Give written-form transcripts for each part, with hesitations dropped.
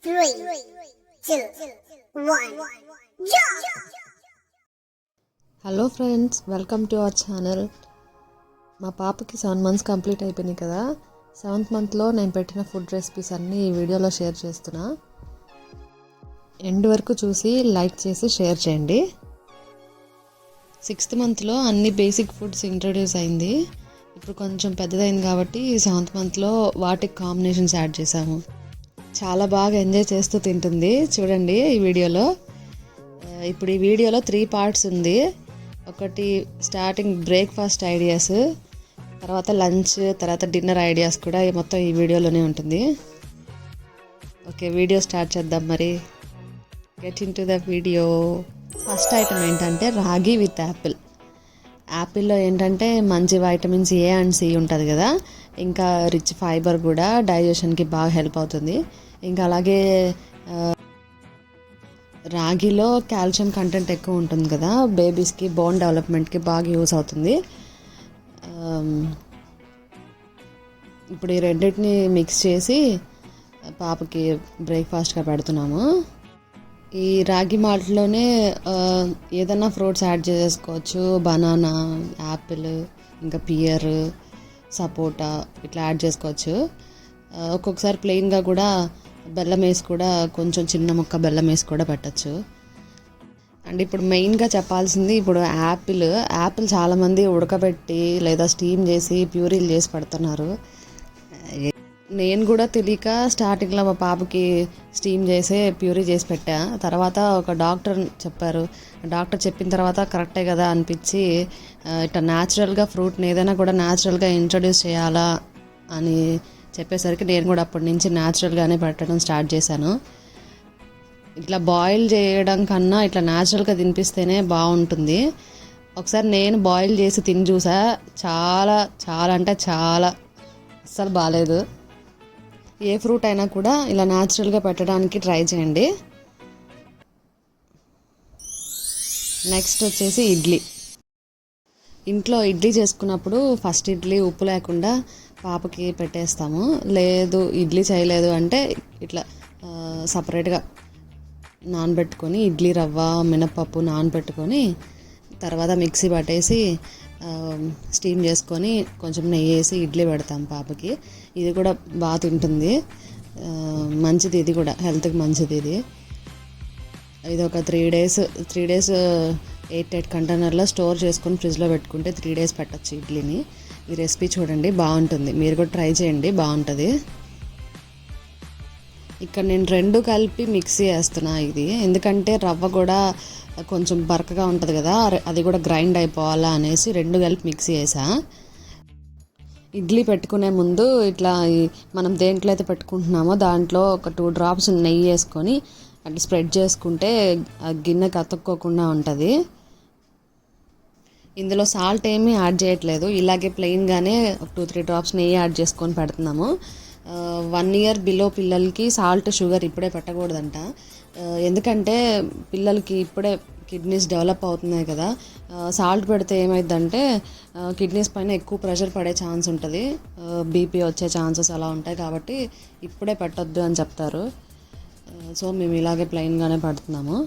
3, 2, 1, jump! Hello friends, welcome to our channel. మా పాపకి 7 months complete అయిపోయినాయి కదా. 7th monthలో నేను పెట్టిన ఫుడ్ రెసిపీస్ అన్నీ ఈ వీడియోలో షేర్ చేస్తున్నా. ఎండ్ వరకు చూసి లైక్ చేసి షేర్ చేయండి. 6th monthలో అన్ని బేసిక్ ఫుడ్స్ ఇంట్రడ్యూస్ అయింది. ఇప్పుడు కొంచెం పెద్దదైంది కాబట్టి 7th monthలో వాటికి కాంబినేషన్స్ యాడ్ చేసాము. చాలా బాగా ఎంజాయ్ చేస్తూ తింటుంది, చూడండి ఈ వీడియోలో. ఇప్పుడు ఈ వీడియోలో 3 parts ఉంది. ఒకటి స్టార్టింగ్ బ్రేక్ఫాస్ట్ ఐడియాస్, తర్వాత లంచ్, తర్వాత డిన్నర్ ఐడియాస్ కూడా మొత్తం ఈ వీడియోలోనే ఉంటుంది. ఓకే, వీడియో స్టార్ట్ చేద్దాం మరి. Get in to the video. First item ఏంటంటే రాగి విత్ యాపిల్. యాపిల్లో ఏంటంటే మంచి వైటమిన్స్ ఏ అండ్ సి ఉంటుంది కదా, ఇంకా రిచ్ ఫైబర్ కూడా డైజెషన్కి బాగా హెల్ప్ అవుతుంది. ఇంకా అలాగే రాగిలో కాల్షియం కంటెంట్ ఎక్కువ ఉంటుంది కదా, బేబీస్కి బోన్ డెవలప్మెంట్కి బాగా యూస్ అవుతుంది. ఇప్పుడు ఈ రెండింటిని మిక్స్ చేసి పాపకి బ్రేక్ఫాస్ట్గా పెడుతున్నాము. ఈ రాగి మాల్ట్లోనే ఏదైనా ఫ్రూట్స్ యాడ్ చేసుకోవచ్చు. బనానా, యాపిల్, ఇంకా పియర్, సపోటా ఇట్లా యాడ్ చేసుకోవచ్చు. ఒక్కొక్కసారి ప్లెయిన్గా కూడా బెల్లం వేసి కూడా, కొంచెం చిన్న ముక్క బెల్లం వేసి కూడా పెట్టచ్చు. అండ్ ఇప్పుడు మెయిన్గా చెప్పాల్సింది, ఇప్పుడు యాపిల్ చాలామంది ఉడకబెట్టి లేదా స్టీమ్ చేసి ప్యూరీలు చేసి పెడుతున్నారు. నేను కూడా తెలియక స్టార్టింగ్లో మా పాపకి స్టీమ్ చేసి ప్యూరీ చేసి పెట్టా. తర్వాత ఒక డాక్టర్ చెప్పారు. డాక్టర్ చెప్పిన తర్వాత కరెక్టే కదా అనిపించి, ఇట్లా న్యాచురల్గా ఫ్రూట్ని ఏదైనా కూడా న్యాచురల్గా ఇంట్రడ్యూస్ చేయాలా అని చెప్పేసరికి నేను కూడా అప్పటి నుంచి న్యాచురల్గానే పెట్టడం స్టార్ట్ చేశాను. ఇట్లా బాయిల్ చేయడం కన్నా ఇట్లా న్యాచురల్గా తినిపిస్తేనే బాగుంటుంది. ఒకసారి నేను బాయిల్ చేసి తిని చూసా, చాలా చాలా అంటే చాలా అస్సలు బాగాలేదు. ఏ ఫ్రూట్ అయినా కూడా ఇలా న్యాచురల్గా పెట్టడానికి ట్రై చేయండి. నెక్స్ట్ వచ్చేసి ఇడ్లీ. ఇంట్లో ఇడ్లీ చేసుకున్నప్పుడు ఫస్ట్ ఇడ్లీ ఉప్పు లేకుండా పాపకి పెట్టేస్తాము. లేదు ఇడ్లీ చేయలేదు అంటే ఇట్లా సపరేట్గా నానబెట్టుకొని, ఇడ్లీ రవ్వ, మినపప్పు నానబెట్టుకొని తర్వాత మిక్సీ పట్టేసి స్టీమ్ చేసుకొని కొంచెం నెయ్యి వేసి ఇడ్లీ పెడతాం పాపకి. ఇది కూడా బాగా తింటుంది, మంచిది. ఇది కూడా హెల్త్కి మంచిది. ఇది ఒక 3 days 8 కంటైనర్లో స్టోర్ చేసుకొని ఫ్రిడ్జ్లో పెట్టుకుంటే 3 days పెట్టచ్చు ఇడ్లీని. ఈ రెసిపీ చూడండి, బాగుంటుంది. మీరు కూడా ట్రై చేయండి, బాగుంటుంది. ఇక్కడ నేను 2 కలిపి మిక్సీ వేస్తున్నా. ఇది ఎందుకంటే రవ్వ కూడా కొంచెం బరకగా ఉంటుంది కదా, అది కూడా గ్రైండ్ అయిపోవాలా అనేసి 2 కలిపి మిక్సీ వేసా. ఇడ్లీ పెట్టుకునే ముందు ఇట్లా మనం దేంట్లో అయితే పెట్టుకుంటున్నామో దాంట్లో ఒక 2 drops నెయ్యి వేసుకొని అట్లా స్ప్రెడ్ చేసుకుంటే ఆ గిన్నెకి అతుక్కోకుండా ఉంటుంది. ఇందులో సాల్ట్ ఏమీ యాడ్ చేయట్లేదు, ఇలాగే ప్లెయిన్గానే 2-3 drops నెయ్యి యాడ్ చేసుకొని పెడుతున్నాము. 1 year బిలో పిల్లలకి సాల్ట్, షుగర్ ఇప్పుడే పెట్టకూడదంట. ఎందుకంటే పిల్లలకి ఇప్పుడే కిడ్నీస్ డెవలప్ అవుతున్నాయి కదా. సాల్ట్ పెడితే ఏమైందంటే కిడ్నీస్ పైన ఎక్కువ ప్రెషర్ పడే ఛాన్స్ ఉంటుంది, బీపీ వచ్చే ఛాన్సెస్ అలా ఉంటాయి. కాబట్టి ఇప్పుడే పెట్టొద్దు అని చెప్తారు. సో మేము ఇలాగే ప్లెయిన్గానే పెడుతున్నాము.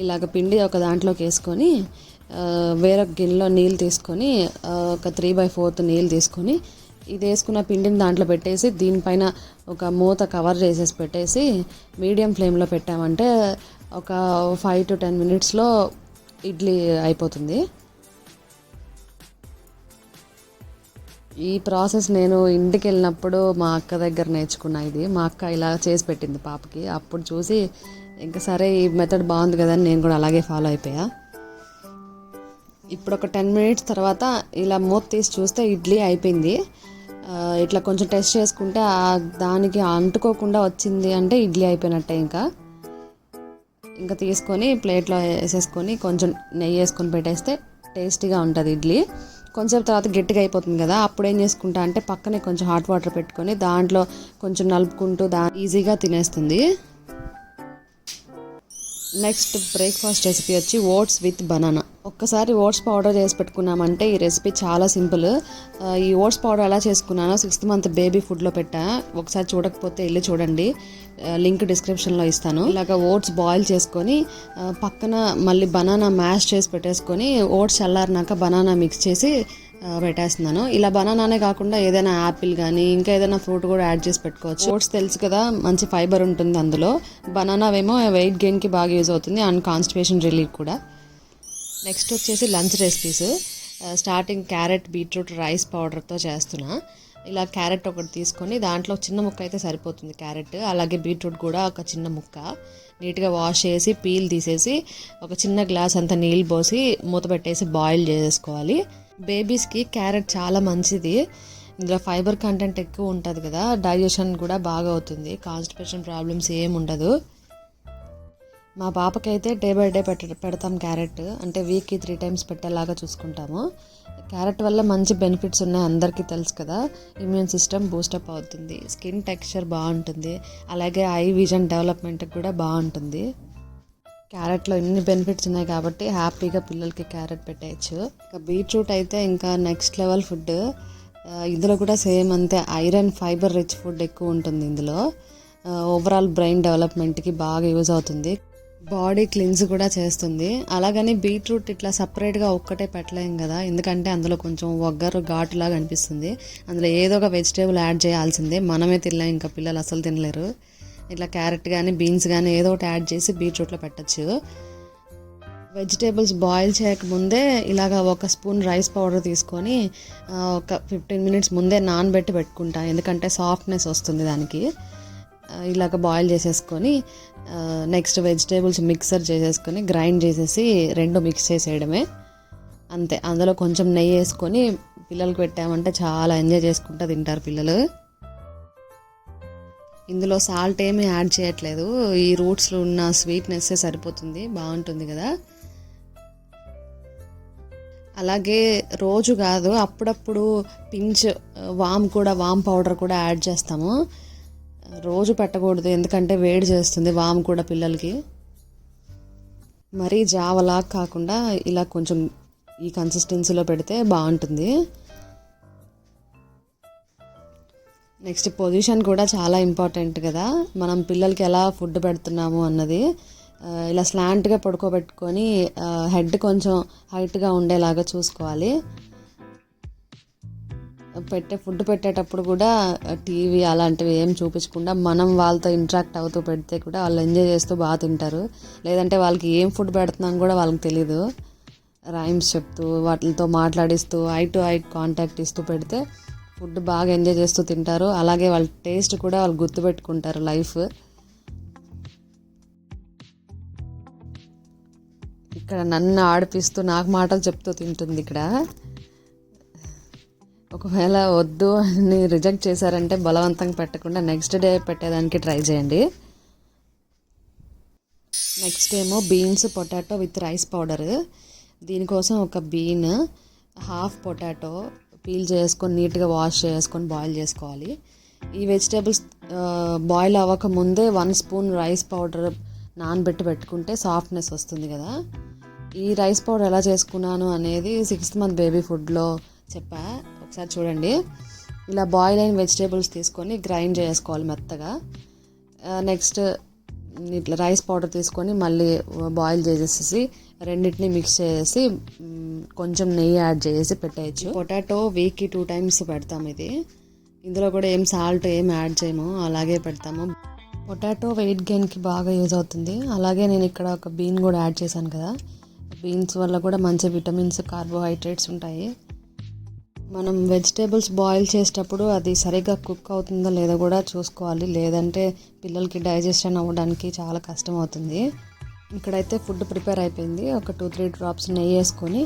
ఇలాగ పిండి ఒక దాంట్లోకి వేసుకొని వేరొక గిన్నెలో నీళ్ళు తీసుకొని ఒక 3/4 నీళ్ళు తీసుకొని ఇది వేసుకున్న పిండిని దాంట్లో పెట్టేసి దీనిపైన ఒక మూత కవర్ చేసేసి పెట్టేసి మీడియం ఫ్లేమ్లో పెట్టామంటే ఒక 5 to 10 minutesలో ఇడ్లీ అయిపోతుంది. ఈ ప్రాసెస్ నేను ఇంటికి వెళ్ళినప్పుడు మా అక్క దగ్గర నేర్చుకున్నా. ఇది మా అక్క ఇలా చేసి పెట్టింది పాపకి. అప్పుడు చూసి ఇంకా సరే ఈ మెథడ్ బాగుంది కదా అని నేను కూడా అలాగే ఫాలో అయిపోయా. ఇప్పుడు ఒక 10 minutes తర్వాత ఇలా మూత తీసి చూస్తే ఇడ్లీ అయిపోయింది. ఇట్లా కొంచెం టెస్ట్ చేసుకుంటే దానికి అంటుకోకుండా వచ్చింది అంటే ఇడ్లీ అయిపోయినట్టే. ఇంకా తీసుకొని ప్లేట్లో వేసేసుకొని కొంచెం నెయ్యి వేసుకొని పెట్టేస్తే టేస్టీగా ఉంటుంది ఇడ్లీ. కొంచెం తర్వాత గట్టిగా అయిపోతుంది కదా, అప్పుడు ఏం చేసుకుంటా అంటే పక్కనే కొంచెం హాట్ వాటర్ పెట్టుకొని దాంట్లో కొంచెం నలుపుకుంటూ ఈజీగా తినేస్తుంది. నెక్స్ట్ బ్రేక్ఫాస్ట్ రెసిపీ వచ్చి ఓట్స్ విత్ బనానా. ఒక్కసారి ఓట్స్ పౌడర్ చేసి పెట్టుకున్నామంటే ఈ రెసిపీ చాలా సింపుల్. ఈ ఓట్స్ పౌడర్ ఎలా చేసుకున్నానో 6th మంత్ బేబీ ఫుడ్లో పెట్టా. ఒకసారి చూడకపోతే వెళ్ళి చూడండి, లింక్ డిస్క్రిప్షన్లో ఇస్తాను. ఇలాగ ఓట్స్ బాయిల్ చేసుకొని పక్కన మళ్ళీ బనానా మ్యాష్ చేసి పెట్టేసుకొని ఓట్స్ చల్లారినాక బనానా మిక్స్ చేసి పెట్టేస్తున్నాను. ఇలా బనానానే కాకుండా ఏదైనా యాపిల్ కానీ ఇంకా ఏదైనా ఫ్రూట్ కూడా యాడ్ చేసి పెట్టుకోవచ్చు. ఓట్స్ తెలుసు కదా, మంచి ఫైబర్ ఉంటుంది అందులో. బనానా ఏమో వెయిట్ గెయిన్కి బాగా యూజ్ అవుతుంది అండ్ కాన్స్టిపేషన్ రిలీఫ్ కూడా. నెక్స్ట్ వచ్చేసి lunch recipes. Starting carrot beetroot rice పౌడర్తో చేస్తున్నా. ఇలా క్యారెట్ ఒకటి తీసుకొని దాంట్లో చిన్న ముక్క అయితే సరిపోతుంది క్యారెట్, అలాగే బీట్రూట్ కూడా ఒక చిన్న ముక్క నీట్గా వాష్ చేసి పీల్ తీసేసి ఒక చిన్న గ్లాస్ అంత నీళ్ళు పోసి మూత పెట్టేసి బాయిల్ చేసేసుకోవాలి. బేబీస్కి క్యారెట్ చాలా మంచిది, ఇందులో ఫైబర్ కంటెంట్ ఎక్కువ ఉంటుంది కదా, డైజెషన్ కూడా బాగా అవుతుంది, కాన్స్టిపేషన్ ప్రాబ్లమ్స్ ఏమి ఉండదు. మా పాపకైతే డే బై డే పెడతాం క్యారెట్, అంటే వీక్కి 3 times పెట్టేలాగా చూసుకుంటాము. క్యారెట్ వల్ల మంచి బెనిఫిట్స్ ఉన్నాయి, అందరికీ తెలుసు కదా. ఇమ్యూన్ సిస్టమ్ బూస్టప్ అవుతుంది, స్కిన్ టెక్స్చర్ బాగుంటుంది, అలాగే ఐ విజన్ డెవలప్మెంట్కి కూడా బాగుంటుంది. క్యారెట్లో ఇన్ని బెనిఫిట్స్ ఉన్నాయి కాబట్టి హ్యాపీగా పిల్లలకి క్యారెట్ పెట్టేయచ్చు. ఇంకా బీట్రూట్ అయితే ఇంకా నెక్స్ట్ లెవెల్ ఫుడ్. ఇందులో కూడా సేమ్ అంతే, ఐరన్ ఫైబర్ రిచ్ ఫుడ్ ఎక్కువ ఉంటుంది ఇందులో. ఓవరాల్ బ్రెయిన్ డెవలప్మెంట్కి బాగా యూజ్ అవుతుంది, బాడీ క్లీన్స్ కూడా చేస్తుంది. అలాగని బీట్రూట్ ఇట్లా సపరేట్గా ఒక్కటే పెట్టలేం కదా, ఎందుకంటే అందులో కొంచెం ఒగ్గరు ఘాటులాగా అనిపిస్తుంది. అందులో ఏదో ఒక వెజిటేబుల్ యాడ్ చేయాల్సిందే, మనమే తినలేం, ఇంకా పిల్లలు అసలు తినలేరు. ఇట్లా క్యారెట్ కానీ బీన్స్ కానీ ఏదో ఒకటి యాడ్ చేసి బీట్రూట్లో పెట్టచ్చు. వెజిటేబుల్స్ బాయిల్ చేయకముందే ఇలాగ 1 స్పూన్ రైస్ పౌడర్ తీసుకొని ఒక 15 minutes ముందే నానబెట్టి పెట్టుకుంటా, ఎందుకంటే సాఫ్ట్నెస్ వస్తుంది దానికి. ఇలాగ బాయిల్ చేసేసుకొని నెక్స్ట్ వెజిటేబుల్స్ మిక్సర్ చేసేసుకొని గ్రైండ్ చేసేసి 2 మిక్స్ చేసేయడమే అంతే. అందులో కొంచెం నెయ్యి వేసుకొని పిల్లలకి పెట్టామంటే చాలా ఎంజాయ్ చేసుకుంటూ తింటారు పిల్లలు. ఇందులో సాల్ట్ ఏమీ యాడ్ చేయట్లేదు, ఈ రూట్స్లో ఉన్న స్వీట్నెస్సే సరిపోతుంది, బాగుంటుంది కదా. అలాగే రోజు కాదు, అప్పుడప్పుడు పించ్ వామ్ పౌడర్ కూడా యాడ్ చేస్తాము. రోజు పెట్టకూడదు, ఎందుకంటే వేడి చేస్తుంది వామ్ కూడా పిల్లలకి. మరీ జావలా కాకుండా ఇలా కొంచెం ఈ కన్సిస్టెన్సీలో పెడితే బాగుంటుంది. నెక్స్ట్ పొజిషన్ కూడా చాలా ఇంపార్టెంట్ కదా, మనం పిల్లలకి ఎలా ఫుడ్ పెడుతున్నాము అన్నది. ఇలా స్లాంట్గా పడుకోబెట్టుకొని హెడ్ కొంచెం హైట్గా ఉండేలాగా చూసుకోవాలి. ఫుడ్ పెట్టేటప్పుడు కూడా టీవీ అలాంటివి ఏం చూపించకుండా మనం వాళ్ళతో ఇంటరాక్ట్ అవుతూ పెడితే కూడా వాళ్ళు ఎంజాయ్ చేస్తూ బాగా తింటారు. లేదంటే వాళ్ళకి ఏం ఫుడ్ పెడుతున్నాం కూడా వాళ్ళకి తెలీదు. రైమ్స్ చెప్తూ వాటితో మాట్లాడిస్తూ ఐ టు ఐ కాంటాక్ట్ ఇస్తూ పెడితే ఫుడ్ బాగా ఎంజాయ్ చేస్తూ తింటారు. అలాగే వాళ్ళ టేస్ట్ కూడా వాళ్ళు గుర్తుపెట్టుకుంటారు లైఫ్. ఇక్కడ నన్ను ఆడిపిస్తూ నాకు మాటలు చెప్తూ తింటుంది. ఇక్కడ ఒకవేళ వద్దు అని రిజెక్ట్ చేశారంటే బలవంతంగా పెట్టకుండా నెక్స్ట్ డే పెట్టేదానికి ట్రై చేయండి. నెక్స్ట్ ఏమో beans potato with rice powder. దీనికోసం ఒక బీన్, హాఫ్ పొటాటో పీల్ చేసుకొని నీట్గా వాష్ చేసుకొని బాయిల్ చేసుకోవాలి. ఈ వెజిటేబుల్స్ బాయిల్ అవ్వక ముందే 1 స్పూన్ రైస్ పౌడర్ నానబెట్టి పెట్టుకుంటే సాఫ్ట్నెస్ వస్తుంది కదా. ఈ రైస్ పౌడర్ ఎలా చేసుకున్నాను అనేది 6th మంత్ బేబీ ఫుడ్లో చెప్పా, ఒకసారి చూడండి. ఇలా బాయిల్ అయిన వెజిటేబుల్స్ తీసుకొని గ్రైండ్ చేసుకోవాలి మెత్తగా. నెక్స్ట్ ఇట్లా రైస్ పౌడర్ తీసుకొని మళ్ళీ బాయిల్ చేసేసి రెండింటిని మిక్స్ చేసి కొంచెం నెయ్యి యాడ్ చేసి పెట్టేయచ్చు. పొటాటో వీక్కి 2 times పెడతాము. ఇందులో కూడా ఏం సాల్ట్ ఏం యాడ్ చేయము, అలాగే పెడతాము. పొటాటో వెయిట్ గెయిన్కి బాగా యూజ్ అవుతుంది. అలాగే నేను ఇక్కడ ఒక బీన్ కూడా యాడ్ చేశాను కదా, బీన్స్ వల్ల కూడా మంచి విటమిన్స్ కార్బోహైడ్రేట్స్ ఉంటాయి. మనం వెజిటేబుల్స్ బాయిల్ చేసేటప్పుడు అది సరిగ్గా కుక్ అవుతుందో లేదో కూడా చూసుకోవాలి, లేదంటే పిల్లలకి డైజెషన్ అవ్వడానికి చాలా కష్టం అవుతుంది. ఇక్కడైతే ఫుడ్ ప్రిపేర్ అయిపోయింది. ఒక 2-3 drops నెయ్యి వేసుకొని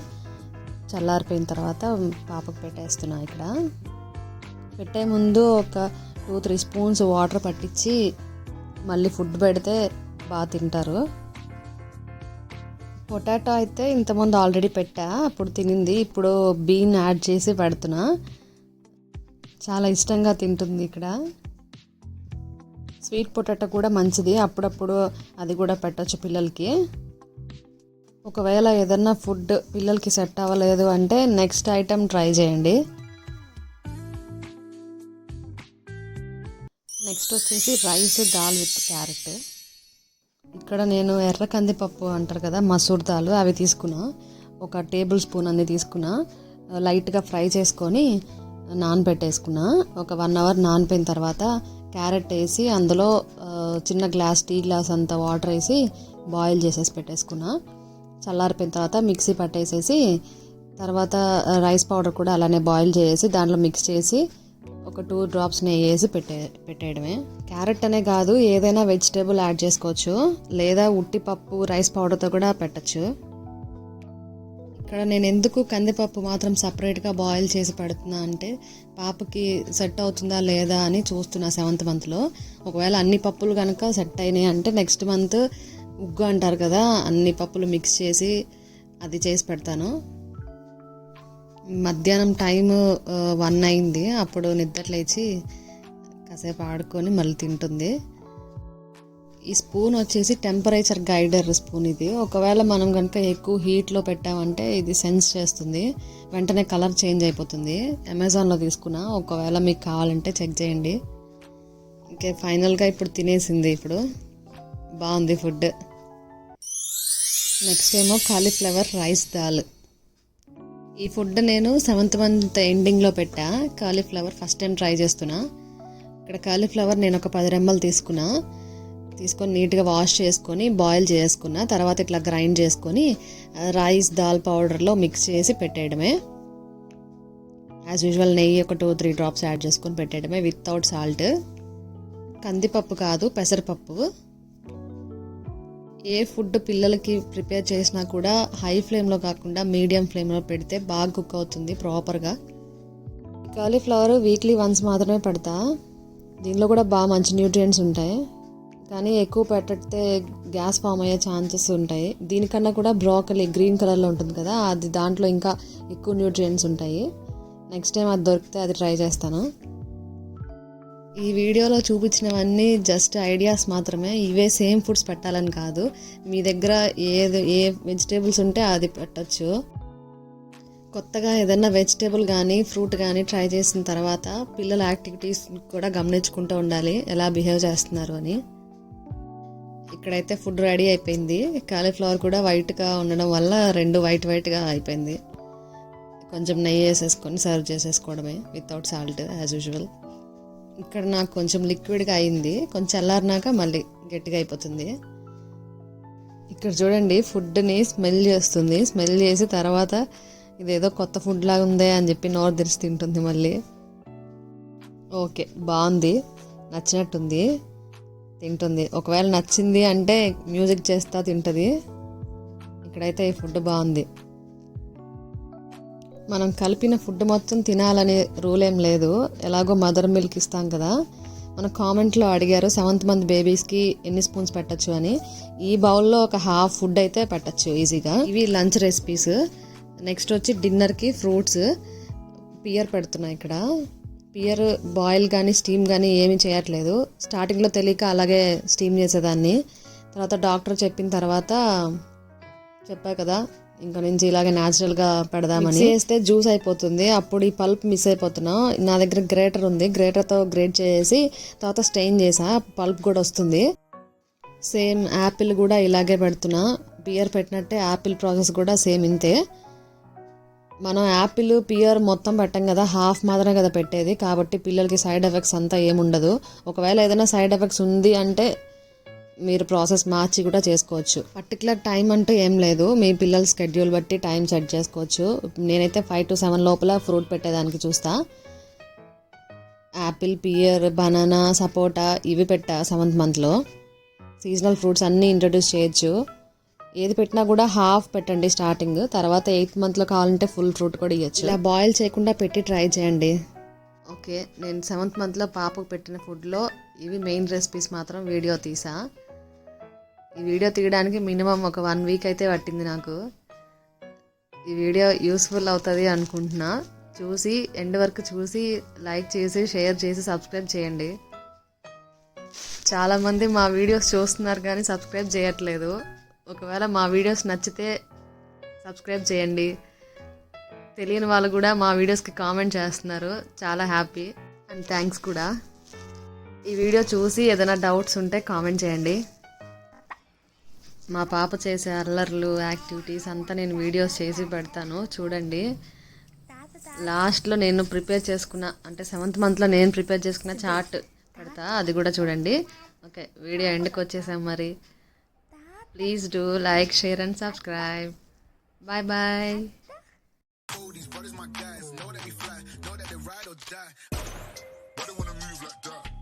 చల్లారిపోయిన తర్వాత పాపకు పెట్టేస్తున్నా. ఇక్కడ పెట్టే ముందు ఒక 2-3 spoons వాటర్ పట్టించి మళ్ళీ ఫుడ్ పెడితే బాగా తింటారు. పొటాటో అయితే ఇంతకుముందు ఆల్రెడీ పెట్టా, అప్పుడు తినింది. ఇప్పుడు బీన్ యాడ్ చేసి పెడుతున్నా, చాలా ఇష్టంగా తింటుంది. ఇక్కడ స్వీట్ పొటాటో కూడా మంచిది, అప్పుడప్పుడు అది కూడా పెట్టచ్చు పిల్లలకి. ఒకవేళ ఏదన్నా ఫుడ్ పిల్లలకి సెట్ అవ్వలేదు అంటే నెక్స్ట్ ఐటెం ట్రై చేయండి. నెక్స్ట్ వచ్చేసి రైస్ దాల్ విత్ క్యారెట్. ఇక్కడ నేను ఎర్ర కందిపప్పు అంటారు కదా, మసూర్ దాల్, అవి తీసుకున్నా. ఒక టేబుల్ స్పూన్ అన్ని తీసుకున్నా. లైట్గా ఫ్రై చేసుకొని నానబెట్టేసుకున్నా. ఒక 1 అవర్ నానిపోయిన తర్వాత క్యారెట్ వేసి అందులో చిన్న టీ గ్లాస్ అంత వాటర్ వేసి బాయిల్ చేసేసి పెట్టేసుకున్నా. చల్లారిపోయిన తర్వాత మిక్సీ పట్టేసేసి తర్వాత రైస్ పౌడర్ కూడా అలానే బాయిల్ చేసి దాంట్లో మిక్స్ చేసి ఒక 2 డ్రాప్స్ నెయ్యి వేసి పెట్టేయడమే. క్యారెట్ అనే కాదు, ఏదైనా వెజిటేబుల్ యాడ్ చేసుకోవచ్చు, లేదా ఉట్టి పప్పు రైస్ పౌడర్తో కూడా పెట్టచ్చు. ఇక్కడ నేను ఎందుకు కందిపప్పు మాత్రం సపరేట్గా బాయిల్ చేసి పెడుతున్నా అంటే పాపకి సెట్ అవుతుందా లేదా అని చూస్తున్నా 7th మంత్లో. ఒకవేళ అన్ని పప్పులు కనుక సెట్ అయినాయి అంటే నెక్స్ట్ మంత్ ఉగ్గు అంటారు కదా, అన్ని పప్పులు మిక్స్ చేసి అది చేసి పెడతాను. మధ్యాహ్నం టైం 1 అయింది. అప్పుడు నిద్ర లేచి కాసేపు ఆడుకొని మళ్ళీ తింటుంది. ఈ స్పూన్ వచ్చేసి టెంపరేచర్ గైడర్ స్పూన్ ఇది. ఒకవేళ మనం కనుక ఎక్కువ హీట్లో పెట్టామంటే ఇది సెన్స్ చేస్తుంది, వెంటనే కలర్ చేంజ్ అయిపోతుంది. అమెజాన్లో తీసుకున్నా, ఒకవేళ మీకు కావాలంటే చెక్ చేయండి. ఇంకే ఫైనల్గా ఇప్పుడు తినేసింది. ఇప్పుడు బాగుంది ఫుడ్. నెక్స్ట్ ఏమో కాలీఫ్లవర్ రైస్ దాల్. ఈ ఫుడ్ నేను 7th మంత్ ఎండింగ్లో పెట్టా. కాలీఫ్లవర్ ఫస్ట్ టైం ట్రై చేస్తున్నా. ఇక్కడ కాలీఫ్లవర్ నేను ఒక 10 రెమ్మలు తీసుకొని నీట్గా వాష్ చేసుకొని బాయిల్ చేసుకున్నా. తర్వాత ఇట్లా గ్రైండ్ చేసుకొని రైస్ దాల్ పౌడర్లో మిక్స్ చేసి పెట్టేయడమే. యాజ్ యూజువల్ నెయ్యి ఒక 2-3 డ్రాప్స్ యాడ్ చేసుకొని పెట్టేయడమే వితౌట్ సాల్ట్. కందిపప్పు కాదు, పెసరపప్పు. ఏ ఫుడ్ పిల్లలకి ప్రిపేర్ చేసినా కూడా హై ఫ్లేమ్లో కాకుండా మీడియం ఫ్లేమ్లో పెడితే బాగా కుక్ అవుతుంది ప్రాపర్గా. కాలీఫ్లవర్ వీక్లీ వన్స్ మాత్రమే పెడతా. దీనిలో కూడా బాగా మంచి న్యూట్రియంట్స్ ఉంటాయి, కానీ ఎక్కువ పెట్టితే గ్యాస్ ఫామ్ అయ్యే ఛాన్సెస్ ఉంటాయి. దీనికన్నా కూడా బ్రోకలీ గ్రీన్ కలర్లో ఉంటుంది కదా, అది దాంట్లో ఇంకా ఎక్కువ న్యూట్రియంట్స్ ఉంటాయి. నెక్స్ట్ టైం అది దొరికితే అది ట్రై చేస్తాను. ఈ వీడియోలో చూపించినవన్నీ జస్ట్ ఐడియాస్ మాత్రమే. ఇవే సేమ్ ఫుడ్స్ పెట్టాలని కాదు. మీ దగ్గర ఏ వెజిటేబుల్స్ ఉంటే అది పెట్టచ్చు. కొత్తగా ఏదైనా వెజిటేబుల్ కానీ ఫ్రూట్ కానీ ట్రై చేసిన తర్వాత పిల్లల యాక్టివిటీస్ కూడా గమనించుకుంటూ ఉండాలి, ఎలా బిహేవ్ చేస్తున్నారు అని. ఇక్కడైతే ఫుడ్ రెడీ అయిపోయింది. కాలీఫ్లవర్ కూడా వైట్గా ఉండడం వల్ల 2 వైట్గా అయిపోయింది. కొంచెం నెయ్యి వేసేసుకొని సర్వ్ చేసేసుకోవడమే వితౌట్ సాల్ట్ యాజ్ యూజువల్. ఇక్కడ నాకు కొంచెం లిక్విడ్గా అయింది, కొంచెం చల్లారినాక మళ్ళీ గట్టిగా అయిపోతుంది. ఇక్కడ చూడండి ఫుడ్ని స్మెల్ చేస్తుంది. స్మెల్ చేసి తర్వాత ఇదేదో కొత్త ఫుడ్ లాగా ఉందే అని చెప్పి నోరు తెరిచి తింటుంది మళ్ళీ. ఓకే, బాగుంది, నచ్చినట్టుంది, తింటుంది. ఒకవేళ నచ్చింది అంటే మ్యూజిక్ చేస్తా తింటుంది. ఇక్కడైతే ఈ ఫుడ్ బాగుంది. మనం కలిపిన ఫుడ్ మొత్తం తినాలనే రూల్ ఏం లేదు. ఎలాగో మదర్ మిల్క్ ఇస్తాం కదా. మన కామెంట్లో అడిగారు 7th మంత్ బేబీస్కి ఎన్ని స్పూన్స్ పెట్టచ్చు అని. ఈ బౌల్లో ఒక హాఫ్ ఫుడ్ అయితే పెట్టచ్చు ఈజీగా. ఇవి లంచ్ రెసిపీస్. నెక్స్ట్ వచ్చి డిన్నర్కి ఫ్రూట్స్. పియర్ పెడుతున్నా ఇక్కడ. పియర్ బాయిల్ కానీ స్టీమ్ కానీ ఏమీ చేయట్లేదు. స్టార్టింగ్లో తెలియక అలాగే స్టీమ్ చేసేదాన్ని. తర్వాత డాక్టర్ చెప్పిన తర్వాత చెప్పా కదా, ఇంకా నుంచి ఇలాగే న్యాచురల్గా పెడదామని. చేస్తే జ్యూస్ అయిపోతుంది. అప్పుడు ఈ పల్ప్ మిస్ అయిపోతున్నాం. నా దగ్గర గ్రేటర్ ఉంది, గ్రేటర్తో గ్రేట్ చేసి తర్వాత స్టెయిన్ చేసా, పల్ప్ కూడా వస్తుంది. సేమ్ యాపిల్ కూడా ఇలాగే పెడుతున్నా. పియర్ పెట్టినట్టే యాపిల్ ప్రాసెస్ కూడా సేమ్ ఇంతే. మనం యాపిల్ పియర్ మొత్తం పెట్టాం కదా, హాఫ్ మాత్రమే కదా పెట్టేది. కాబట్టి పిల్లలకి సైడ్ ఎఫెక్ట్స్ అంతా ఏముండదు. ఒకవేళ ఏదైనా సైడ్ ఎఫెక్ట్స్ ఉంది అంటే మీరు ప్రాసెస్ మార్చి కూడా చేసుకోవచ్చు. పర్టికులర్ టైం అంటూ ఏం లేదు, మీ పిల్లల స్కెడ్యూల్ బట్టి టైం సెట్ చేసుకోవచ్చు. నేనైతే 5 to 7 లోపల ఫ్రూట్ పెట్టేదానికి చూస్తా. యాపిల్, పియర్, బనానా, సపోటా ఇవి పెట్టా 7th మంత్లో. సీజనల్ ఫ్రూట్స్ అన్నీ ఇంట్రడ్యూస్ చేయొచ్చు. ఏది పెట్టినా కూడా హాఫ్ పెట్టండి స్టార్టింగ్. తర్వాత 8th మంత్లో కావాలంటే ఫుల్ ఫ్రూట్ కూడా ఇవ్వచ్చు. ఇలా బాయిల్ చేయకుండా పెట్టి ట్రై చేయండి. ఓకే, నేను 7th మంత్లో పాపకు పెట్టిన ఫుడ్లో ఇవి మెయిన్ రెసిపీస్ మాత్రం వీడియో తీసా. ఈ వీడియో తీయడానికి మినిమం ఒక 1 వీక్ అయితే పట్టింది నాకు. ఈ వీడియో యూస్ఫుల్ అవుతుంది అనుకుంటున్నా. చూసి ఎండ్ వరకు చూసి లైక్ చేసి షేర్ చేసి సబ్స్క్రైబ్ చేయండి. చాలామంది మా వీడియోస్ చూస్తున్నారు కానీ సబ్స్క్రైబ్ చేయట్లేదు. ఒకవేళ మా వీడియోస్ నచ్చితే సబ్స్క్రైబ్ చేయండి. తెలియని వాళ్ళు కూడా మా వీడియోస్కి కామెంట్ చేస్తున్నారు, చాలా హ్యాపీ అండ్ థ్యాంక్స్ కూడా. ఈ వీడియో చూసి ఏదైనా డౌట్స్ ఉంటే కామెంట్ చేయండి. మా పాప చేసే అల్లర్లు, యాక్టివిటీస్ అంతా నేను వీడియోస్ చేసి పెడతాను, చూడండి. లాస్ట్లో నేను ప్రిపేర్ చేసుకున్న, అంటే 7th మంత్లో నేను ప్రిపేర్ చేసుకున్న చార్ట్ పెడతా, అది కూడా చూడండి. ఓకే, వీడియో ఎండ్కి వచ్చేసాం మరి. Please do like, share and subscribe. Bye bye. These brothers my guys, know that we fly, know that they ride or die. But they wanna move like that.